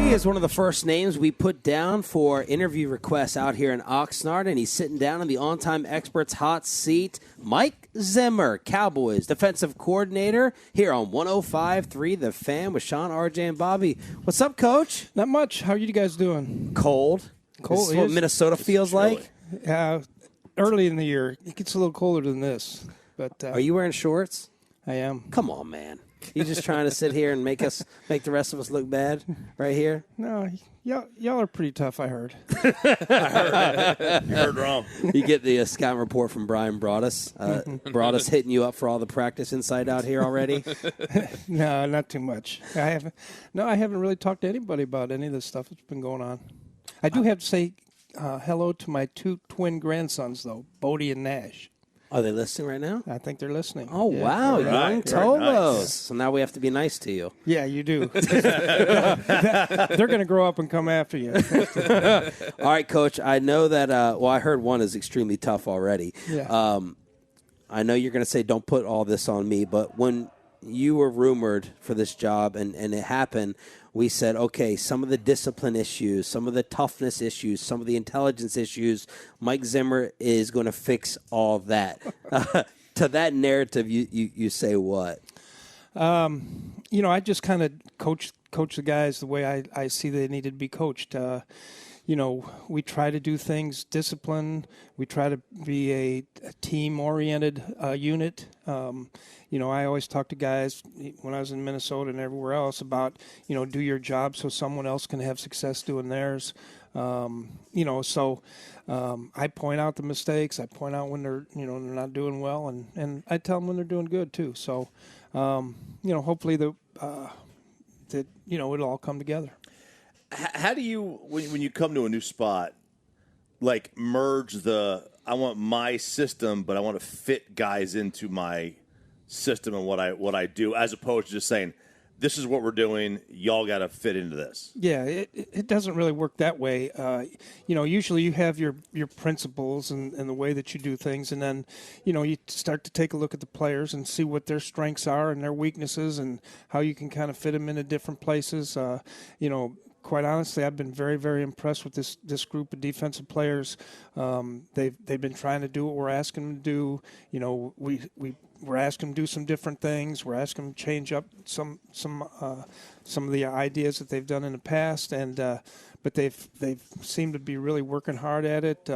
He is one of the first names we put down for interview requests out here in Oxnard, and he's sitting down in the on-time experts hot seat. Mike Zimmer, Cowboys defensive coordinator, here on 105.3 The Fan with Shan, RJ, and Bobby. What's up, Coach? Not much. How are you guys doing? Cold. Cold. This is what Minnesota feels like. Early in the year, it gets a little colder than this. But are you wearing shorts? I am. Come on, man. You just trying to sit here and make the rest of us look bad right here? No, y'all are pretty tough, I heard. You heard wrong. You get the scout report from Brian Broadus. Broadus hitting you up for all the practice inside out here already? No, not too much. I haven't really talked to anybody about any of this stuff that's been going on. I do have to say hello to my two twin grandsons, though, Bodie and Nash. Are they listening right now? I think they're listening. Oh, yeah. Wow. Right. Young Tolos. Nice. So now we have to be nice to you. Yeah, you do. They're going to grow up and come after you. All right, Coach. I know that, I heard one is extremely tough already. Yeah. I know you're going to say don't put all this on me, but when you were rumored for this job and it happened, we said, okay, some of the discipline issues, some of the toughness issues, some of the intelligence issues, Mike Zimmer is going to fix all that. To that narrative, you say what? I just kind of coach the guys the way I see they needed to be coached. We try to do things disciplined. We try to be a team-oriented unit. I always talk to guys when I was in Minnesota and everywhere else about, do your job so someone else can have success doing theirs. So I point out the mistakes. I point out when they're not doing well, and I tell them when they're doing good too. So, hopefully it'll all come together. How do you, when you come to a new spot, like merge I want my system, but I want to fit guys into my system and what I do, as opposed to just saying, this is what we're doing, y'all got to fit into this? Yeah, it doesn't really work that way. Usually you have your principles and the way that you do things, and then, you start to take a look at the players and see what their strengths are and their weaknesses and how you can kind of fit them into different places. Quite honestly, I've been very, very impressed with this group of defensive players. They've been trying to do what we're asking them to do. We're asking them to do some different things. We're asking them to change up some of the ideas that they've done in the past, but they've seemed to be really working hard at it.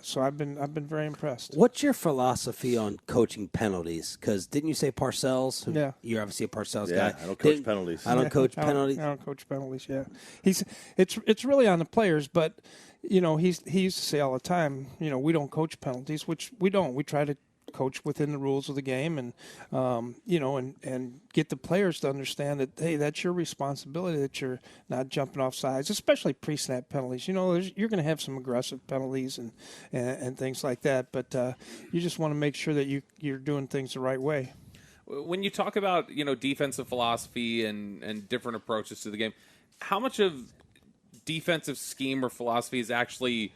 So I've been very impressed. What's your philosophy on coaching penalties? Because didn't you say Parcells? Yeah, you're obviously a Parcells guy. guy. I don't coach penalties. I don't coach penalties. I don't coach penalties. Yeah, it's really on the players, but he used to say all the time, we don't coach penalties, which we don't. We try to coach within the rules of the game, and and get the players to understand that, hey, that's your responsibility, that you're not jumping off sides, especially pre-snap penalties. You're going to have some aggressive penalties and things like that, but you just want to make sure that you're doing things the right way. When you talk about defensive philosophy and different approaches to the game, how much of defensive scheme or philosophy is actually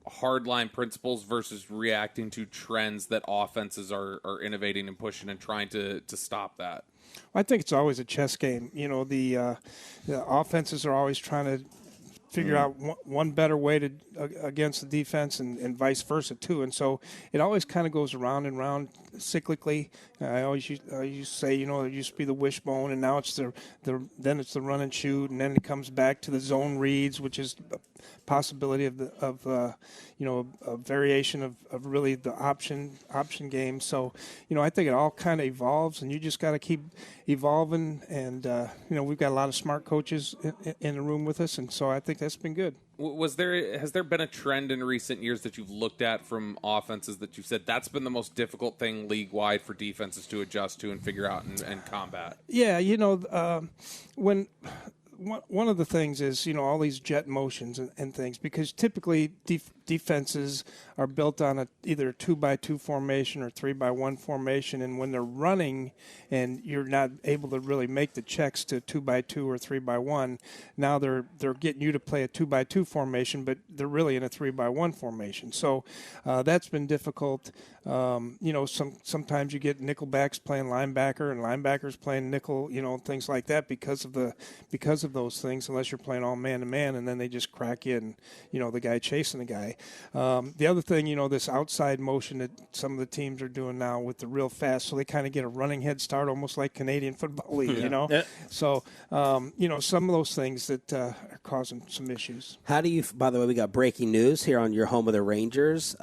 hardline principles versus reacting to trends that offenses are innovating and pushing and trying to stop that? I think it's always a chess game. The offenses are always trying to figure out one better way to against the defense and vice versa too. And so it always kind of goes around and round cyclically. I used to say, it used to be the wishbone, and now it's then it's the run and shoot, and then it comes back to the zone reads, which is a possibility of a variation of really the option game. So I think it all kind of evolves, and you just got to keep evolving. And we've got a lot of smart coaches in the room with us, and so I think that's been good. Has there been a trend in recent years that you've looked at from offenses that you've said that's been the most difficult thing league-wide for defenses to adjust to and figure out and combat? Yeah, when one of the things is, all these jet motions and things, because typically defenses are built on either a 2-by-2 formation or 3-by-1 formation, and when they're running and you're not able to really make the checks to 2-by-2 or 3-by-1, now they're getting you to play a 2-by-2 formation, but they're really in a 3-by-1 formation. So that's been difficult. Sometimes you get nickelbacks playing linebacker and linebackers playing nickel, things like that because of of those things unless you're playing all man-to-man, and then they just crack in, the guy chasing the guy. The other thing, this outside motion that some of the teams are doing now with the real fast, so they kind of get a running head start, almost like Canadian Football League, Yeah. So, some of those things that are causing some issues. How do you, by the way, we got breaking news here on your home of the Rangers.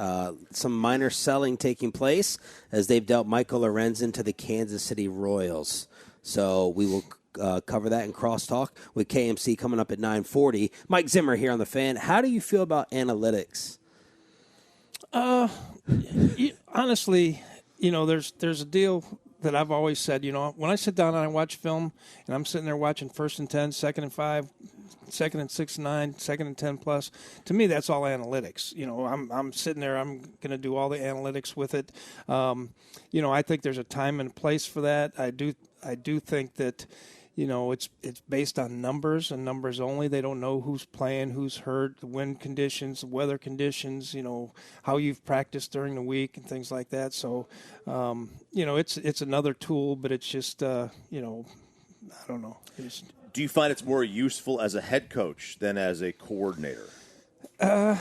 Some minor selling taking place as they've dealt Michael Lorenzen to the Kansas City Royals. So we will cover that in crosstalk with KMC coming up at 9:40. Mike Zimmer here on the Fan. How do you feel about analytics? Honestly, there's a deal that I've always said, when I sit down and I watch film and I'm sitting there watching 1st and 10, 2nd and 5, 2nd and 6 and 9, 2nd and 10 plus, to me that's all analytics. I'm sitting there, I'm going to do all the analytics with it. I think there's a time and place for that. I do think that it's based on numbers and numbers only. They don't know who's playing, who's hurt, the wind conditions, the weather conditions, how you've practiced during the week and things like that. So, it's another tool, but it's just, I don't know. Do you find it's more useful as a head coach than as a coordinator? In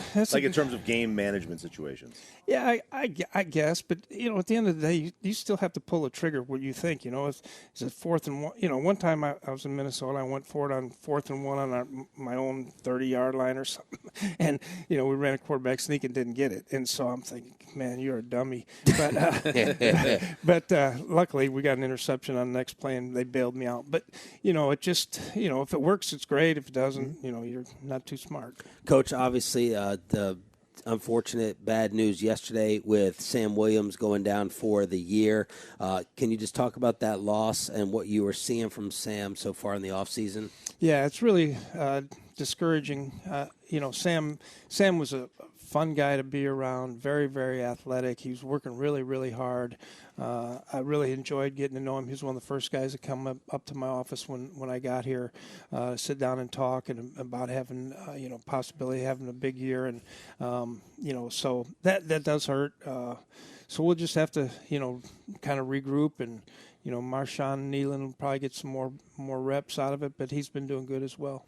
terms of game management situations. Yeah, I guess, but at the end of the day, you still have to pull the trigger. What you think, is it 4th and 1? One time I was in Minnesota, I went for it on 4th and 1 on my own 30-yard line or something, and we ran a quarterback sneak and didn't get it, and so I'm thinking, man, you're a dummy. But luckily we got an interception on the next play and they bailed me out. But it just if it works, it's great. If it doesn't, you're not too smart. Coach, obviously the unfortunate bad news yesterday with Sam Williams going down for the year. Can you just talk about that loss and what you were seeing from Sam so far in the offseason? Yeah, it's really discouraging. Sam was a fun guy to be around, very, very athletic. He was working really, really hard. I really enjoyed getting to know him. He was one of the first guys to come up to my office when I got here, sit down and talk about having, possibility of having a big year. And, so that does hurt. So we'll just have to, kind of regroup and, Marshawn Kneeland will probably get some more reps out of it, but he's been doing good as well.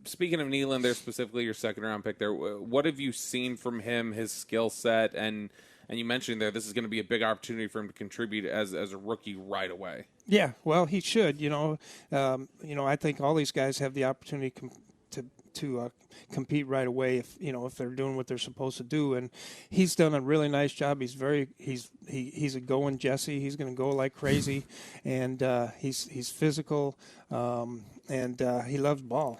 Speaking of Kneeland, there specifically your second-round pick there, what have you seen from him, his skill set, and you mentioned there this is going to be a big opportunity for him to contribute as a rookie right away. Yeah, well, he should. I think all these guys have the opportunity to compete right away if they're doing what they're supposed to do, and he's done a really nice job. He's a going Jesse. He's going to go like crazy, and he's physical, and he loves ball.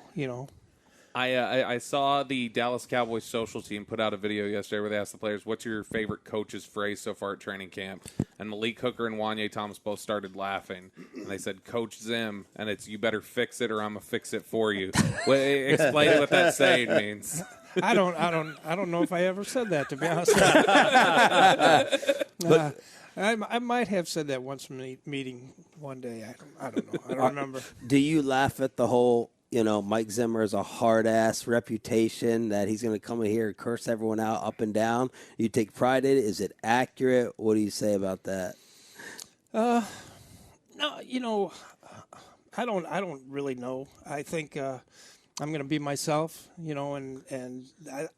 I saw the Dallas Cowboys social team put out a video yesterday where they asked the players, what's your favorite coach's phrase so far at training camp? And Malik Hooker and Wanye Thomas both started laughing. And they said, Coach Zim, and it's, you better fix it or I'm going to fix it for you. Explain what that saying means. I don't know if I ever said that, to be honest. I might have said that once in a meeting one day. I don't know. I don't remember. Do you laugh at the whole, Mike Zimmer is a hard-ass reputation that he's going to come in here and curse everyone out up and down? You take pride in it? Is it accurate? What do you say about that? No, I don't really know. I think I'm going to be myself, and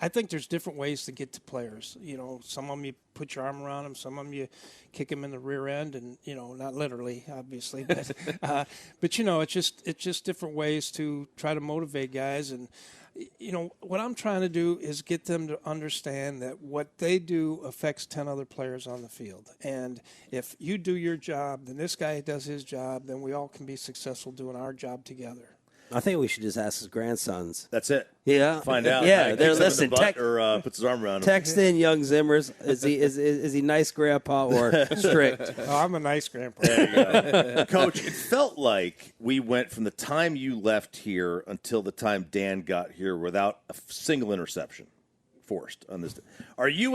I think there's different ways to get to players. Some of them you put your arm around them, some of them you kick them in the rear end, and not literally, obviously, but it's just different ways to try to motivate guys. And what I'm trying to do is get them to understand that what they do affects 10 other players on the field. And if you do your job, then this guy does his job, then we all can be successful doing our job together. I think we should just ask his grandsons. That's it. Yeah, find out. Yeah, they're listening. Or puts his arm around him. Text in, young Zimmers. Is he nice, Grandpa, or strict? Oh, I'm a nice grandpa. There you go. Coach, it felt like we went from the time you left here until the time Dan got here without a single interception forced on this. Are you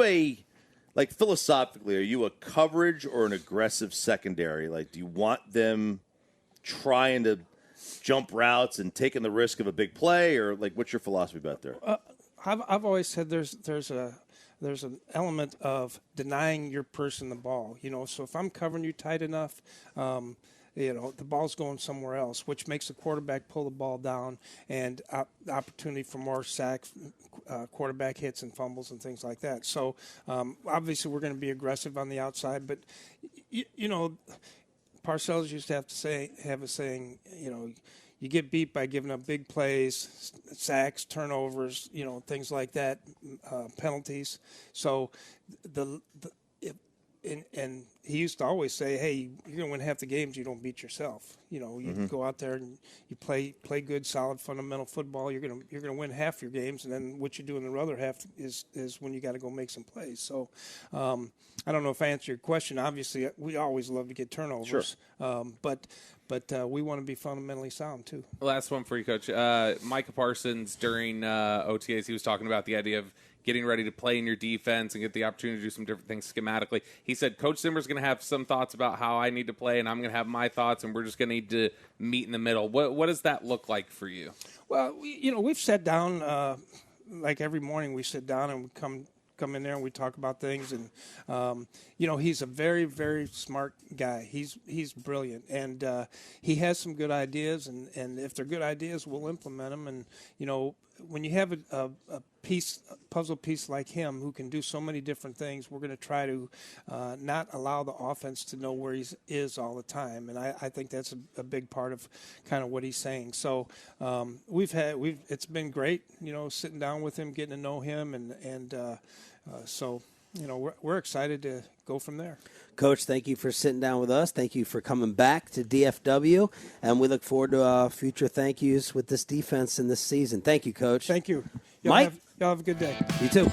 philosophically, are you a coverage or an aggressive secondary? Do you want them trying to jump routes and taking the risk of a big play, or what's your philosophy about there? I've always said there's an element of denying your person the ball. So if I'm covering you tight enough, the ball's going somewhere else, which makes the quarterback pull the ball down and opportunity for more sacks, quarterback hits and fumbles and things like that. So obviously we're going to be aggressive on the outside, but Parcells used to have a saying, you get beat by giving up big plays, sacks, turnovers, things like that, penalties. So and he used to always say, hey, you're going to win half the games, you don't beat yourself. You go out there and you play good, solid, fundamental football. You're going to win half your games, and then what you do in the other half is when you got to go make some plays. So I don't know if I answered your question. Obviously, we always love to get turnovers, but we want to be fundamentally sound too. Last one for you, Coach. Micah Parsons during OTAs, he was talking about the idea of getting ready to play in your defense and get the opportunity to do some different things schematically. He said, Coach Zimmer's going to have some thoughts about how I need to play, and I'm going to have my thoughts, and we're just going to need to meet in the middle. What does that look like for you? Well, we've sat down, like every morning we sit down and we come in there and we talk about things, and he's a very, very smart guy. He's brilliant, and he has some good ideas, and if they're good ideas, we'll implement them. And when you have a puzzle piece like him who can do so many different things, we're going to try to not allow the offense to know where he is all the time, and I think that's a big part of kind of what he's saying. So it's been great, sitting down with him, getting to know him, and so we're excited to go from there. Coach, thank you for sitting down with us. Thank you for coming back to DFW, and we look forward to future thank yous with this defense in this season. Thank you, Coach. Thank you. Mike? Y'all have a good day. You too.